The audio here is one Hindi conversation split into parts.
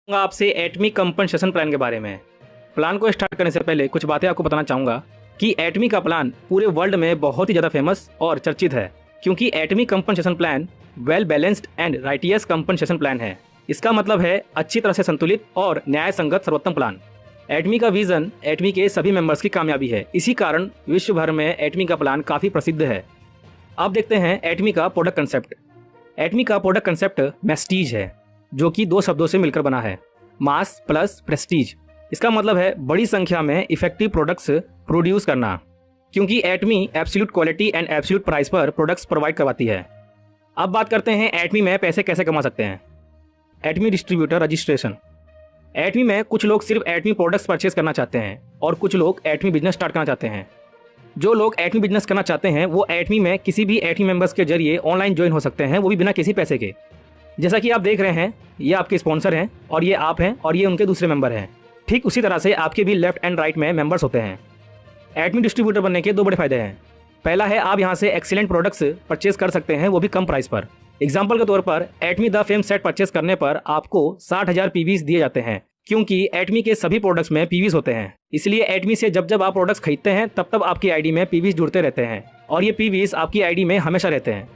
आपसे एटमी कंपनसेशन प्लान के बारे में। प्लान को स्टार्ट करने से पहले कुछ बातें आपको बताना चाहूँगा कि एटमी का प्लान पूरे वर्ल्ड में बहुत ही ज़्यादा फेमस और चर्चित है, क्योंकि Atomy compensation plan well balanced and righteous compensation plan है। इसका मतलब है अच्छी तरह से संतुलित और न्याय संगत सर्वोत्तम प्लान। एटमी का विजन एटमी के सभी मेंबर्स की कामयाबी है। इसी कारण विश्व भर में एटमी का प्लान काफ़ी प्रसिद्ध है। अब देखते हैं एटमी का प्रोडक्ट कंसेप्ट। एटमी का प्रोडक्ट कंसेप्ट मैस्टीज है, जो कि दो शब्दों से मिलकर बना है, मास प्लस प्रेस्टीज। इसका मतलब है बड़ी संख्या में इफेक्टिव प्रोडक्ट्स प्रोड्यूस करना, क्योंकि Atomy absolute quality and absolute price पर प्रोडक्ट्स प्रोवाइड करवाती है। अब बात करते हैं एटमी में पैसे कैसे कमा सकते हैं। एटमी डिस्ट्रीब्यूटर रजिस्ट्रेशन। एटमी में कुछ लोग सिर्फ एटमी प्रोडक्ट्स परचेज करना चाहते हैं और कुछ लोग एटमी बिजनेस स्टार्ट करना चाहते हैं। जो लोग एटमी बिजनेस करना चाहते हैं वो एटमी में किसी भी एटमी मेंबर्स के जरिए ऑनलाइन ज्वाइन हो सकते हैं, वो भी बिना किसी पैसे के। जैसा कि आप देख रहे हैं, ये आपके स्पॉन्सर हैं और ये आप हैं और ये उनके दूसरे मेंबर हैं। ठीक उसी तरह से आपके भी लेफ्ट एंड राइट में मेंबर्स होते हैं। एटमी डिस्ट्रीब्यूटर बनने के दो बड़े फायदे हैं। पहला है आप यहाँ से एक्सीलेंट प्रोडक्ट्स परचेज कर सकते हैं, वो भी कम प्राइस पर। एग्जाम्पल के तौर पर एटमी द फेम सेट परचेज करने पर आपको 60,000 पीवीज दिए जाते हैं, क्योंकि एटमी के सभी प्रोडक्ट्स में पीवीज होते हैं। इसलिए एटमी से जब जब आप प्रोडक्ट्स खरीदते हैं तब तब आपकी आईडी में पीवीज जुड़ते रहते हैं और ये पीवीज आपकी आईडी में हमेशा रहते हैं।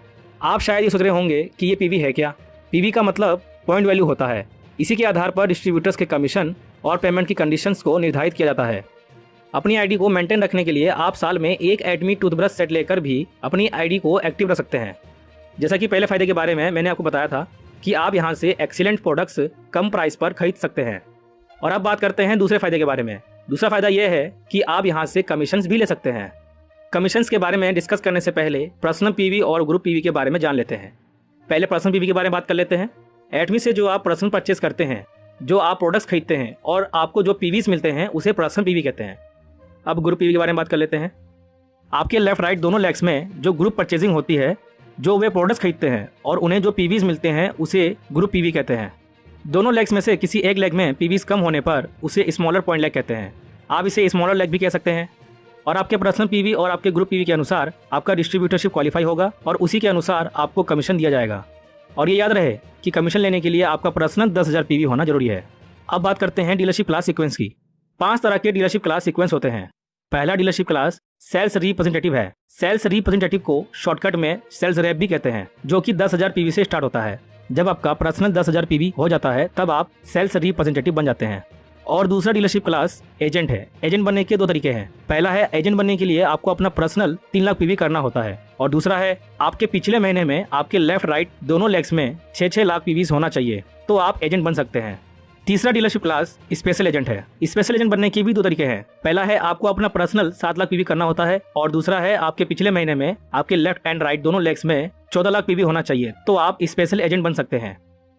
आप शायद ये सोच रहे होंगे कि ये पीवी है क्या। पीवी का मतलब पॉइंट वैल्यू होता है। इसी के आधार पर डिस्ट्रीब्यूटर्स के कमीशन और पेमेंट की कंडीशंस को निर्धारित किया जाता है। अपनी आईडी को मेंटेन रखने के लिए आप साल में एक एटमी टूथब्रश सेट लेकर भी अपनी आईडी को एक्टिव रख सकते हैं। जैसा कि पहले फायदे के बारे में मैंने आपको बताया था कि आप यहाँ से एक्सीलेंट प्रोडक्ट्स कम प्राइस पर खरीद सकते हैं। और अब बात करते हैं दूसरे फायदे के बारे में। दूसरा फायदा यह है कि आप यहाँ से कमीशंस भी ले सकते हैं। कमीशंस के बारे में डिस्कस करने से पहले पर्सनल पीवी और ग्रुप पीवी के बारे में जान लेते हैं। पहले पर्सनल पीवी के बारे में बात कर लेते हैं। एटमी से जो आप पर्सनल परचेज करते हैं, जो आप प्रोडक्ट्स खरीदते हैं और आपको जो पीवीज मिलते हैं, उसे पर्सनल पीवी कहते हैं। अब ग्रुप पीवी के बारे में बात कर लेते हैं। आपके लेफ्ट राइट दोनों लेग्स में जो ग्रुप परचेजिंग होती है, जो वे प्रोडक्ट्स खरीदते हैं और उन्हें जो पीवीज मिलते हैं, उसे ग्रुप पीवी कहते हैं। दोनों लेग्स में से किसी एक लेग में पीवीज कम होने पर उसे स्मॉलर पॉइंट लेग कहते हैं। आप इसे स्मॉलर लेग भी कह सकते हैं। और आपके पर्सनल पीवी और आपके ग्रुप पीवी के अनुसार आपका डिस्ट्रीब्यूटरशिप क्वालिफाई होगा और उसी के अनुसार आपको कमीशन दिया जाएगा। और ये याद रहे कि कमीशन लेने के लिए आपका पर्सनल 10,000 पीवी होना जरूरी है। अब बात करते हैं डीलरशिप क्लास सीक्वेंस की। 5 तरह के डीलरशिप क्लास सीक्वेंस होते हैं। पहला डीलरशिप क्लास सेल्स रिप्रेजेंटेटिव है। सेल्स रिप्रेजेंटेटिव को शॉर्टकट में सेल्स रेप भी कहते हैं, जो कि 10,000 पीवी से स्टार्ट होता है। जब आपका पर्सनल 10,000 पीवी हो जाता है तब आप सेल्स रिप्रेजेंटेटिव बन जाते हैं। और दूसरा डीलरशिप क्लास एजेंट है। एजेंट बनने के दो तरीके हैं। पहला है एजेंट बनने के लिए आपको अपना पर्सनल 3 लाख पीवी करना होता है, और दूसरा है आपके पिछले महीने में आपके लेफ्ट राइट दोनों लेग्स में 6-6 लाख पीवीज होना चाहिए, तो आप एजेंट बन सकते हैं। तीसरा डीलरशिप क्लास स्पेशल एजेंट है। स्पेशल एजेंट बनने के भी दो तरीके हैं। पहला है आपको अपना पर्सनल 7 लाख पीवी करना होता है, और दूसरा है आपके पिछले महीने में आपके लेफ्ट एंड राइट दोनों लेग्स में 14 लाख पीवी होना चाहिए, तो आप स्पेशल एजेंट बन सकते हैं।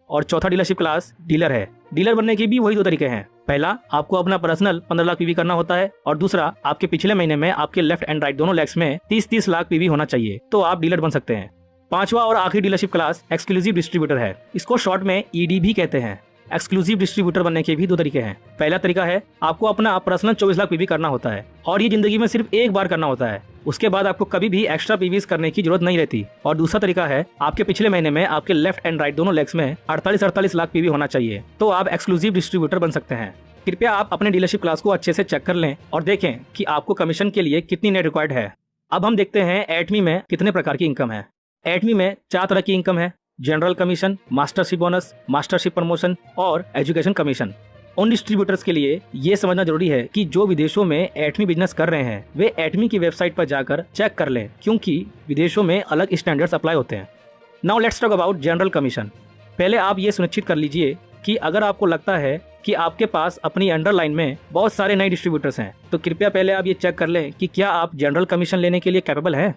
और चौथा डीलरशिप क्लास डीलर है। डीलर बनने के भी वही दो तरीके हैं। पहला आपको अपना पर्सनल 15 लाख पीवी करना होता है, और दूसरा आपके पिछले महीने में आपके लेफ्ट एंड राइट दोनों लेग्स में 30-30 लाख पीवी होना चाहिए, तो आप डीलर बन सकते हैं। पांचवा और आखिरी डीलरशिप क्लास एक्सक्लूसिव डिस्ट्रीब्यूटर है। इसको शॉर्ट में ईडी भी कहते हैं। एक्सक्लूसिव डिस्ट्रीब्यूटर बनने के भी दो तरीके हैं। पहला तरीका है आपको अपना पर्सनल 24 लाख पीवी करना होता है, और ये जिंदगी में सिर्फ एक बार करना होता है। उसके बाद आपको कभी भी एक्स्ट्रा पीवीज करने की जरूरत नहीं रहती। और दूसरा तरीका है आपके पिछले महीने में आपके लेफ्ट एंड राइट दोनों लेग्स में 48-48 लाख पीवी होना चाहिए, तो आप एक्सक्लूसिव डिस्ट्रीब्यूटर बन सकते हैं। कृपया आप अपने डीलरशिप क्लास को अच्छे से चेक कर लें और देखें कि आपको कमीशन के लिए कितनी नेट रिक्वायर्ड है। अब हम देखते हैं एटमी में कितने प्रकार की इनकम है। एटमी में 4 तरह की इनकम है: general commission, mastership bonus, mastership promotion और एजुकेशन कमीशन। उन डिस्ट्रीब्यूटर्स के लिए ये समझना जरूरी है कि जो विदेशों में एटमी बिजनेस कर रहे हैं वे एटमी की वेबसाइट पर जाकर चेक कर लें, क्योंकि विदेशों में अलग स्टैंडर्ड्स अप्लाई होते हैं। Now let's talk about general commission. पहले आप ये सुनिश्चित कर लीजिए कि अगर आपको लगता है कि आपके पास अपनी अंडरलाइन में बहुत सारे नए डिस्ट्रीब्यूटर्स हैं, तो कृपया पहले आप ये चेक कर लें कि क्या आप जनरल कमीशन लेने के लिए कैपेबल हैं।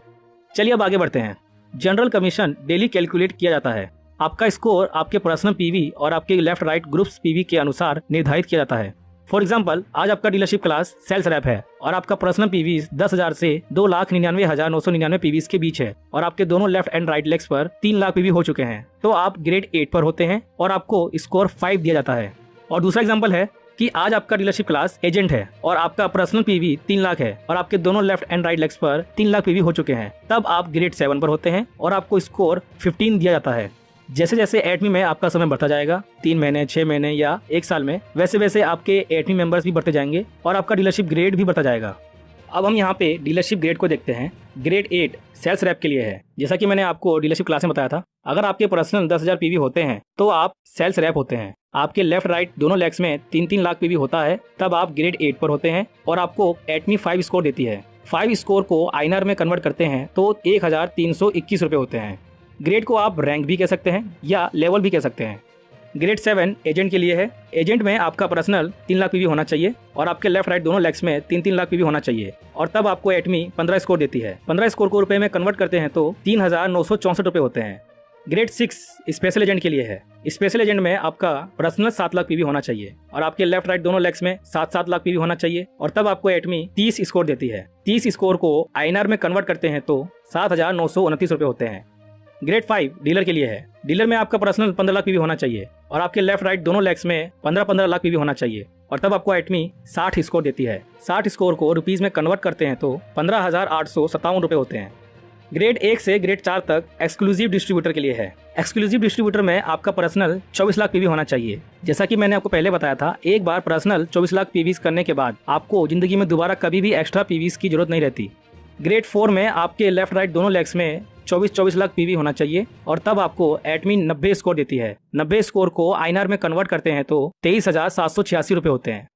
चलिए अब आगे बढ़ते हैं। जनरल कमीशन डेली कैलकुलेट किया जाता है। आपका स्कोर आपके पर्सनल पीवी और आपके लेफ्ट राइट ग्रुप्स पीवी के अनुसार निर्धारित किया जाता है। फॉर एग्जांपल, आज आपका डीलरशिप क्लास सेल्स रैप है और आपका पर्सनल पीवी 10,000 से 2,99,999 पीवीज के बीच है, और आपके दोनों लेफ्ट एंड राइट लेग्स पर 3 लाख पीवी हो चुके हैं, तो आप ग्रेड 8 पर होते हैं और आपको स्कोर 5 दिया जाता है। और दूसरा एग्जाम्पल है कि आज आपका डीलरशिप क्लास एजेंट है और आपका पर्सनल पीवी 3 लाख है और आपके दोनों लेफ्ट एंड राइट लेग्स पर 3 लाख पीवी हो चुके हैं, तब आप ग्रेड 7 पर होते हैं और आपको स्कोर 15 दिया जाता है। जैसे जैसे एटमी में आपका समय बढ़ता जाएगा, 3 महीने, 6 महीने या 1 साल में, वैसे वैसे आपके एटमी मेंबर्स भी बढ़ते जाएंगे और आपका डीलरशिप ग्रेड भी बढ़ता जाएगा। अब हम यहाँ पे डीलरशिप ग्रेड को देखते हैं। ग्रेड 8 सेल्स रैप के लिए है। जैसा कि मैंने आपको डीलरशिप क्लास में बताया था, अगर आपके पर्सनल 10,000 पीवी होते हैं तो आप सेल्स रैप होते हैं। आपके लेफ्ट राइट दोनों लेग्स में 3-3 लाख पीवी होता है, तब आप ग्रेड 8 पर होते हैं और आपको एटमी 5 स्कोर देती है। 5 स्कोर को आईएनआर में कन्वर्ट करते हैं तो 1,321 रुपये होते हैं। ग्रेड को आप रैंक भी कह सकते हैं या लेवल भी कह सकते हैं। ग्रेड 7 एजेंट के लिए है। एजेंट में आपका पर्सनल 3 लाख पीवी होना चाहिए और आपके लेफ्ट राइट दोनों लेग्स में 3-3 लाख पीवी होना चाहिए और तब आपको एटमी 15 स्कोर देती है। 15 स्कोर को रुपए में कन्वर्ट करते हैं तो 3,964 रुपये होते हैं। ग्रेड 6 स्पेशल एजेंट के लिए है। स्पेशल एजेंट में आपका पर्सनल 7 लाख पीवी होना चाहिए और आपके लेफ्ट राइट दोनों लेग्स में 7-7 लाख पीवी होना चाहिए और तब आपको एटमी 30 स्कोर देती है। 30 स्कोर को आईएनआर में कन्वर्ट करते हैं तो 7,929 रुपये होते हैं। ग्रेड 5 डीलर के लिए है। डीलर में आपका पर्सनल 15 लाख पीवी होना चाहिए और आपके लेफ्ट राइट दोनों लेग्स में 15-15 लाख पीवी होना चाहिए और तब आपको एटमी 60 स्कोर देती है। 60 स्कोर को रुपीज में कन्वर्ट करते हैं तो 15,857 रुपये होते हैं। ग्रेड 1 से ग्रेड 4 तक एक्सक्लूसिव डिस्ट्रीब्यूटर के लिए है। एक्सक्लूसिव डिस्ट्रीब्यूटर में आपका पर्सनल 24 लाख पीवी होना चाहिए। जैसा कि मैंने आपको पहले बताया था, एक बार पर्सनल 24 लाख पीवीज करने के बाद आपको जिंदगी में दोबारा कभी भी एक्स्ट्रा पीवीज की जरूरत नहीं रहती। ग्रेड 4 में आपके लेफ्ट राइट दोनों लेग्स में 24 लाख पीवी होना चाहिए और तब आपको एटमी 90 स्कोर देती है। 90 स्कोर को आईएनआर में कन्वर्ट करते हैं तो 23,786 रुपये होते हैं।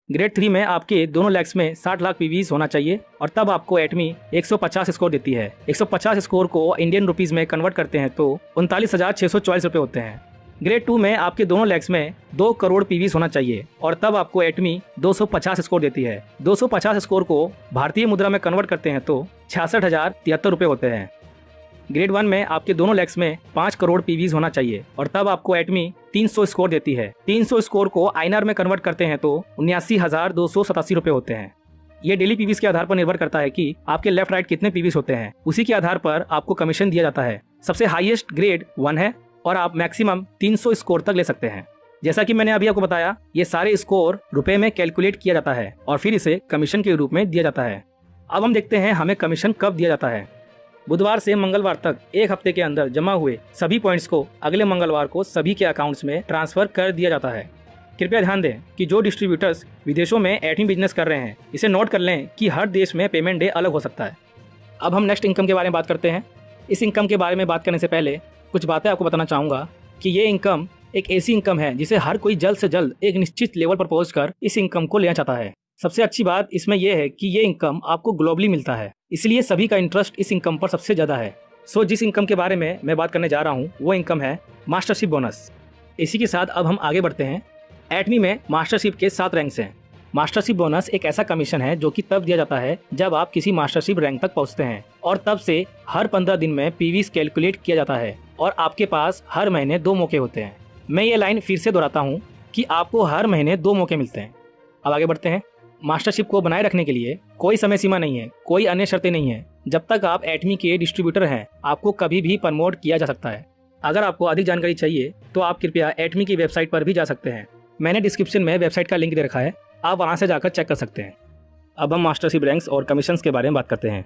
ग्रेड 3 में आपके दोनों लेग्स में 60 लाख पीवीज होना चाहिए और तब आपको एटमी 150 स्कोर देती है। 150 स्कोर को इंडियन रुपीज में कन्वर्ट करते हैं तो 39,644 रुपये होते हैं। ग्रेड 2 में आपके दोनों लेग्स में 2 करोड़ पीवीज होना चाहिए और तब आपको एटमी 250 स्कोर देती है। 250 स्कोर को भारतीय मुद्रा में कन्वर्ट करते हैं तो 66,073 रुपये होते हैं। ग्रेड 1 में आपके दोनों लेग्स में 5 करोड़ पीवीज होना चाहिए और तब आपको एटमी 300 स्कोर देती है। 300 स्कोर को आईएनआर में कन्वर्ट करते हैं तो 79,287 रुपये होते हैं। ये डेली पीवीज के आधार पर निर्भर करता है कि आपके लेफ्ट राइट कितने पीवीज होते हैं, उसी के आधार पर आपको कमीशन दिया जाता है। सबसे हाईएस्ट ग्रेड 1 है और आप मैक्सिमम 300 स्कोर तक ले सकते हैं। जैसा कि मैंने अभी आपको बताया, ये सारे स्कोर रुपए में कैलकुलेट किया जाता है और फिर इसे कमीशन के रूप में दिया जाता है। अब हम देखते हैं हमें कमीशन कब दिया जाता है। बुधवार से मंगलवार तक एक हफ्ते के अंदर जमा हुए सभी पॉइंट्स को अगले मंगलवार को सभी के अकाउंट्स में ट्रांसफर कर दिया जाता है। कृपया ध्यान दें कि जो डिस्ट्रीब्यूटर्स विदेशों में एटमी बिजनेस कर रहे हैं, इसे नोट कर लें कि हर देश में पेमेंट डे अलग हो सकता है। अब हम नेक्स्ट इनकम के बारे में बात करते हैं। इस इनकम के बारे में बात करने से पहले कुछ बातें आपको बताना चाहूँगा कि ये इनकम एक ऐसी इनकम है जिसे हर कोई जल्द से जल्द एक निश्चित लेवल पर पहुंचकर इस इनकम को लेना चाहता है। सबसे अच्छी बात इसमें यह है कि ये इनकम आपको ग्लोबली मिलता है, इसलिए सभी का इंटरेस्ट इस इनकम पर सबसे ज़्यादा है। जिस इनकम के बारे में मैं बात करने जा रहा हूँ वो इनकम है मास्टरशिप बोनस। इसी के साथ अब हम आगे बढ़ते हैं। एटमी में मास्टरशिप के 7 रैंक्स हैं। मास्टरशिप बोनस एक ऐसा कमीशन है जो कि तब दिया जाता है जब आप किसी मास्टरशिप रैंक तक पहुंचते हैं और तब से हर 15 दिन में पीवीज कैलकुलेट किया जाता है और आपके पास हर महीने 2 मौके होते हैं। मैं ये लाइन फिर से दोहराता हूँ कि आपको हर महीने 2 मौके मिलते हैं। अब आगे बढ़ते हैं। मास्टरशिप को बनाए रखने के लिए कोई समय सीमा नहीं है, कोई अन्य शर्तें नहीं है। जब तक आप एटमी के डिस्ट्रीब्यूटर हैं, आपको कभी भी प्रमोट किया जा सकता है। अगर आपको अधिक जानकारी चाहिए तो आप कृपया एटमी की वेबसाइट पर भी जा सकते हैं। मैंने डिस्क्रिप्शन में वेबसाइट का लिंक दे रखा है, आप वहां से जाकर चेक कर सकते हैं। अब हम मास्टरशिप रैंक्स और कमीशंस के बारे में बात करते हैं।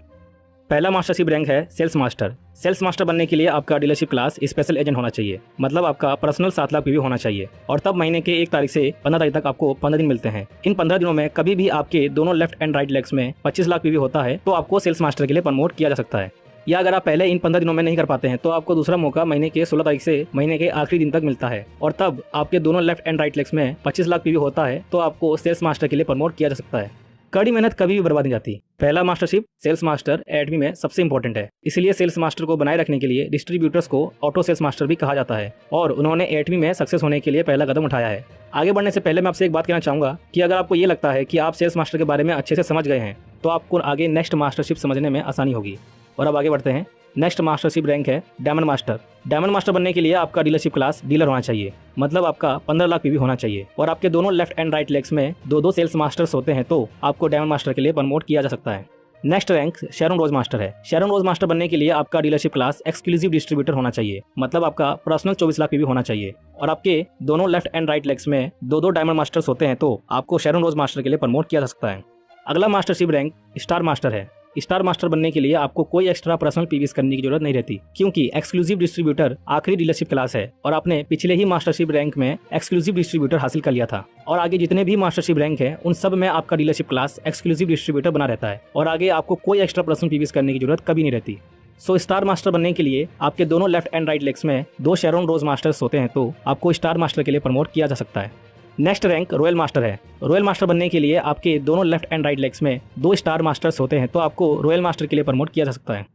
पहला मास्टरशिप रैंक है सेल्स मास्टर। सेल्स मास्टर बनने के लिए आपका डीलरशिप क्लास स्पेशल एजेंट होना चाहिए, मतलब आपका पर्सनल 7 लाख पीवी होना चाहिए और तब महीने के 1 तारीख से 15 तारीख तक आपको 15 दिन मिलते हैं। इन 15 दिनों में कभी भी आपके दोनों लेफ्ट एंड राइट लेग्स में 25 लाख पीवी होता है तो आपको सेल्स मास्टर के लिए प्रमोट किया जा सकता है। या अगर आप पहले इन 15 दिनों में नहीं कर पाते हैं तो आपको दूसरा मौका महीने के 16 तारीख से महीने के आखिरी दिन तक मिलता है और तब आपके दोनों लेफ्ट एंड राइट लेग्स में 25 लाख पीवी होता है तो आपको सेल्स मास्टर के लिए प्रमोट किया जा सकता है। कड़ी मेहनत कभी भी बर्बाद नहीं जाती। पहला मास्टरशिप सेल्स मास्टर एटमी में सबसे इंपॉर्टेंट है, इसलिए सेल्स मास्टर को बनाए रखने के लिए डिस्ट्रीब्यूटर्स को ऑटो सेल्स मास्टर भी कहा जाता है और उन्होंने एटमी में सक्सेस होने के लिए पहला कदम उठाया है। आगे बढ़ने से पहले मैं आपसे एक बात कहना चाहूंगा कि अगर आपको ये लगता है कि आप सेल्स मास्टर के बारे में अच्छे से समझ गए हैं तो आपको आगे नेक्स्ट मास्टरशिप समझने में आसानी होगी। और अब आगे बढ़ते हैं। नेक्स्ट मास्टरशिप रैंक है डायमंड मास्टर। डायमंड मास्टर बनने के लिए आपका डीलरशिप क्लास डीलर होना चाहिए, मतलब आपका 15 लाख पीवी होना चाहिए और आपके दोनों लेफ्ट एंड राइट लेग्स में 2-2 सेल्स मास्टर्स होते हैं तो आपको डायमंड मास्टर के लिए प्रमोट किया जा सकता है। नेक्स्ट रैंक शेरन रोज मास्टर है। शेरन रोज मास्टर बनने के लिए आपका डीलरशिप क्लास एक्सक्लूसिव डिस्ट्रीब्यूटर होना चाहिए, मतलब आपका पर्सनल 24 लाख पीवी होना चाहिए और आपके दोनों लेफ्ट एंड राइट लेग्स में 2-2 डायमंड मास्टर्स होते हैं तो आपको शेरन रोज मास्टर के लिए प्रमोट किया जा सकता है। अगला मास्टरशिप रैंक स्टार मास्टर है। स्टार मास्टर बनने के लिए आपको कोई एक्स्ट्रा पर्सनल पीवीएस करने की जरूरत नहीं रहती, क्योंकि एक्सक्लूसिव डिस्ट्रीब्यूटर आखिरी डीलरशिप क्लास है और आपने पिछले ही मास्टरशिप रैंक में एक्सक्लूसिव डिस्ट्रीब्यूटर हासिल कर लिया था। और आगे जितने भी मास्टरशिप रैंक है उन सब में आपका डीलरशिप क्लास एक्सक्लूसिव डिस्ट्रीब्यूटर बना रहता है और आगे आपको कोई एक्स्ट्रा पर्सनल पीवीएस करने की जरूरत कभी नहीं रहती। सो स्टार मास्टर बनने के लिए आपके दोनों लेफ्ट एंड राइट लेग्स में 2 शेरोन रोज मास्टर्स होते हैं तो आपको स्टार मास्टर के लिए प्रमोट किया जा सकता है। नेक्स्ट रैंक रॉयल मास्टर है। रॉयल मास्टर बनने के लिए आपके दोनों लेफ्ट एंड राइट लेग्स में 2 स्टार मास्टर्स होते हैं तो आपको रॉयल मास्टर के लिए प्रमोट किया जा सकता है।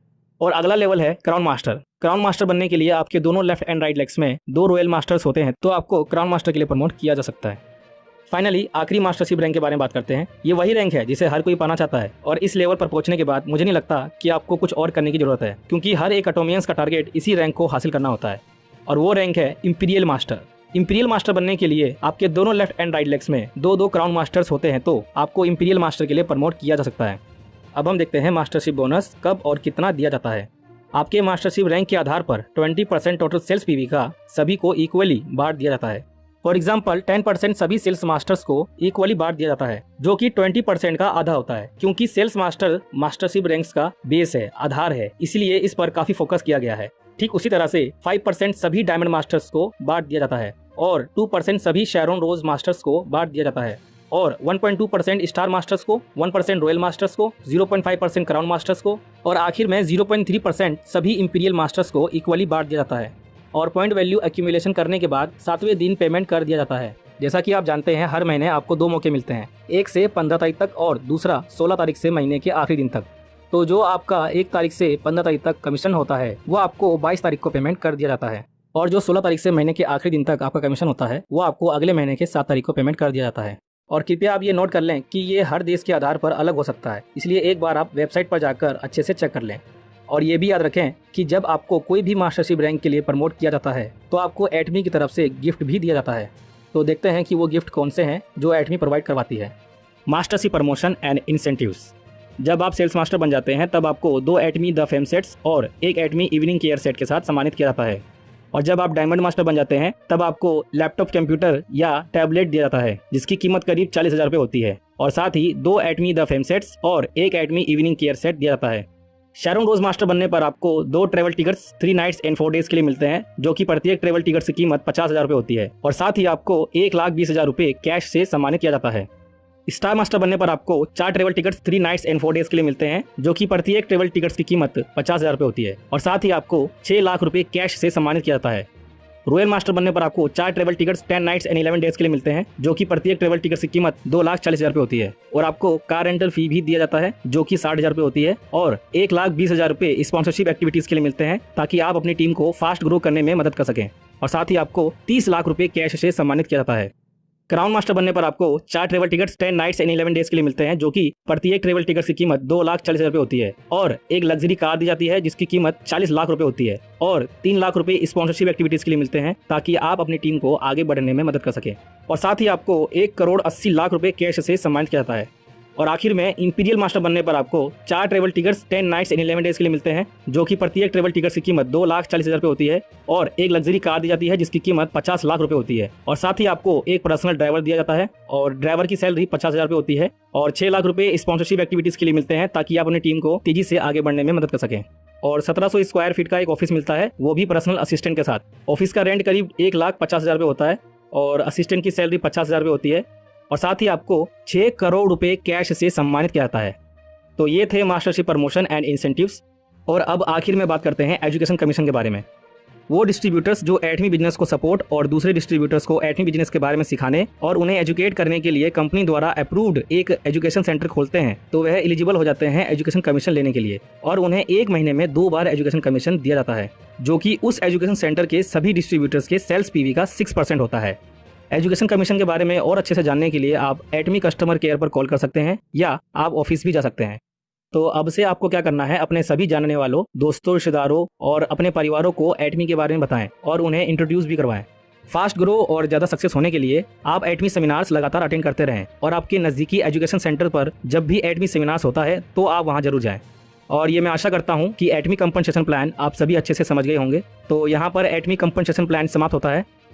और अगला लेवल है क्राउन मास्टर। क्राउन मास्टर बनने के लिए आपके दोनों लेफ्ट एंड राइट लेग्स में 2 रॉयल मास्टर्स होते हैं तो आपको क्राउन मास्टर के लिए प्रमोट किया जा सकता है। फाइनली आखिरी मास्टरशिप रैंक के बारे में बात करते हैं। ये वही रैंक है जिसे हर कोई पाना चाहता है और इस लेवल पर पहुंचने के बाद मुझे नहीं लगता कि आपको कुछ और करने की जरूरत है, क्योंकि हर एक एटोमियंस का टारगेट इसी रैंक को हासिल करना होता है और वो रैंक है इंपीरियल मास्टर। इंपीरियल मास्टर बनने के लिए आपके दोनों लेफ्ट एंड राइट लेग्स में 2 क्राउन मास्टर्स होते हैं तो आपको इंपीरियल मास्टर के लिए प्रमोट किया जा सकता है। अब हम देखते हैं मास्टरशिप बोनस कब और कितना दिया जाता है। आपके मास्टरशिप रैंक के आधार पर 20% टोटल सेल्स पीवी का सभी को इक्वली बांट दिया जाता है। फॉर एग्जाम्पल 10% सभी सेल्स मास्टर्स को इक्वली बांट दिया जाता है, जो कि 20% का आधा होता है, क्योंकि सेल्स मास्टर मास्टरशिप रैंक्स का बेस है, आधार है, इसलिए इस पर काफी फोकस किया गया है। ठीक उसी तरह से 5% सभी डायमंड मास्टर्स को बांट दिया जाता है और 2% सभी शेरोन रोज मास्टर्स को बांट दिया जाता है और 1.2% स्टार मास्टर्स को, 1% रॉयल मास्टर्स को, 0.5% क्राउन मास्टर्स को और आखिर में 0.3% सभी इंपीरियल मास्टर्स को इक्वली बांट दिया जाता है। और पॉइंट वैल्यू एक्यूमुलेशन करने के बाद 7वें दिन पेमेंट कर दिया जाता है। जैसा कि आप जानते हैं हर महीने आपको 2 मौके मिलते हैं, एक से 15 तारीख तक और दूसरा 16 तारीख से महीने के आखिरी दिन तक। तो जो आपका 1 तारीख से 15 तारीख तक कमीशन होता है वो आपको 22 तारीख को पेमेंट कर दिया जाता है और जो 16 तारीख से महीने के आखिरी दिन तक आपका कमीशन होता है वो आपको अगले महीने के 7 तारीख को पेमेंट कर दिया जाता है। और कृपया आप ये नोट कर लें कि ये हर देश के आधार पर अलग हो सकता है, इसलिए एक बार आप वेबसाइट पर जाकर अच्छे से चेक कर लें। और ये भी याद रखें कि जब आपको कोई भी मास्टरशिप रैंक के लिए प्रमोट किया जाता है तो आपको एटमी की तरफ से गिफ्ट भी दिया जाता है। तो देखते हैं कि वो गिफ्ट कौन से हैं जो एटमी प्रोवाइड करवाती है। Mastership promotion and incentives. जब आप सेल्स मास्टर बन जाते हैं तब आपको 2 एटमी द फेम सेट्स और 1 एटमी इवनिंग केयर सेट के साथ सम्मानित किया जाता है। और जब आप डायमंड मास्टर बन जाते हैं तब आपको लैपटॉप, कंप्यूटर या टैबलेट दिया जाता है जिसकी कीमत करीब 40,000 रुपये होती है और साथ ही 2 एटमी द फेम सेट्स और 1 एटमी इवनिंग केयर सेट दिया जाता है। शेरोन रोज मास्टर बनने पर आपको 2 travel tickets 3 nights and 4 days के लिए मिलते हैं, जो कि प्रत्येक ट्रेवल टिकट की कीमत 50,000 रुपये होती है और साथ ही आपको 1,20,000 रुपये कैश से सम्मानित किया जाता है। स्टार मास्टर बनने पर आपको 4 travel tickets 3 nights and 4 days के लिए मिलते हैं, जो कि प्रत्येक ट्रेवल टिकट्स की कीमत 50,000 रुपये होती है और साथ ही आपको 6 लाख रुपये कैश से सम्मानित किया जाता है। रॉयल मास्टर बनने पर आपको 4 travel tickets 10 nights and 11 days के लिए मिलते हैं, जो कि प्रत्येक ट्रेवल टिकट की कीमत 2,40,000 रुपये होती है और आपको कार रेंटल फी भी दिया जाता है जो कि 60,000 रुपये होती है और 1,20,000 रुपये स्पॉन्सरशिप एक्टिविटीज के लिए मिलते हैं ताकि आप अपनी टीम को फास्ट ग्रो करने में मदद कर सकें और साथ ही आपको 30 लाख रुपये कैश से सम्मानित किया जाता है। क्राउन मास्टर बनने पर आपको 4 travel tickets 10 nights and 11 days के लिए मिलते हैं, जो कि प्रत्येक ट्रेवल टिकट की कीमत 2,40,000 रुपये होती है और एक लग्जरी कार दी जाती है जिसकी कीमत 40 लाख रुपये होती है और 3 लाख रुपये स्पॉन्सरशिप एक्टिविटीज के लिए मिलते हैं ताकि आप अपनी टीम को आगे बढ़ने में मदद कर सकें और साथ ही आपको 1,80,00,000 रुपये कैश से सम्मानित किया जाता है। और आखिर में इंपीरियल मास्टर बनने पर आपको 4 travel tickets 10 nights and 11 days के लिए मिलते हैं, जो कि प्रत्येक ट्रेवल टिकट की कीमत 2,40,000 रुपये होती है और एक लग्जरी कार दी जाती है जिसकी कीमत 50 लाख रुपये होती है और साथ ही आपको एक पर्सनल ड्राइवर दिया जाता है और ड्राइवर की सैलरी 50,000 रुपये होती है और 6 लाख रुपये स्पॉन्सरशिप एक्टिविटीज के लिए मिलते हैं ताकि आप अपनी टीम को तेजी से आगे बढ़ने में मदद कर सकें। और 1700 स्क्वायर फीट का एक ऑफिस मिलता है, वो भी पर्सनल असिस्टेंट के साथ। ऑफिस का रेंट करीब 1,50,000 रुपये होता है और असिस्टेंट की सैलरी 50,000 रुपये होती है और साथ ही आपको 6 करोड़ रुपए कैश से सम्मानित किया जाता है। तो ये थे मास्टरशिप प्रमोशन एंड इंसेंटिव्स। और अब आखिर में बात करते हैं एजुकेशन कमीशन के बारे में। वो डिस्ट्रीब्यूटर्स जो एटमी बिजनेस को सपोर्ट और दूसरे डिस्ट्रीब्यूटर्स को एटमी बिजनेस के बारे में सिखाने और उन्हें एजुकेट करने के लिए कंपनी द्वारा अप्रूव्ड एक एजुकेशन सेंटर खोलते हैं तो वह एलिजिबल हो जाते हैं एजुकेशन कमीशन लेने के लिए और उन्हें 1 महीने में 2 बार एजुकेशन कमीशन दिया जाता है, जो कि उस एजुकेशन सेंटर के सभी डिस्ट्रीब्यूटर्स के सेल्स पीवी का 6% होता है। एजुकेशन कमीशन के बारे में और अच्छे से जानने के लिए आप एटमी कस्टमर केयर पर कॉल कर सकते हैं या आप ऑफिस भी जा सकते हैं। तो अब से आपको क्या करना है, अपने सभी जानने वालों, दोस्तों, रिश्तेदारों और अपने परिवारों को एटमी के बारे में बताएं और उन्हें इंट्रोड्यूस भी करवाएं। फास्ट ग्रो और ज़्यादा सक्सेस होने के लिए आप एटमी सेमिनार्स लगातार अटेंड करते रहें और आपके नज़दीकी एजुकेशन सेंटर पर जब भी एटमी सेमिनार्स होता है तो आप वहाँ जरूर जाएं। और ये मैं आशा करता हूँ कि एटमी कंपनसेशन प्लान आप सभी अच्छे से समझ गए होंगे। तो यहाँ पर एटमी कंपनसेशन प्लान समाप्त होता है।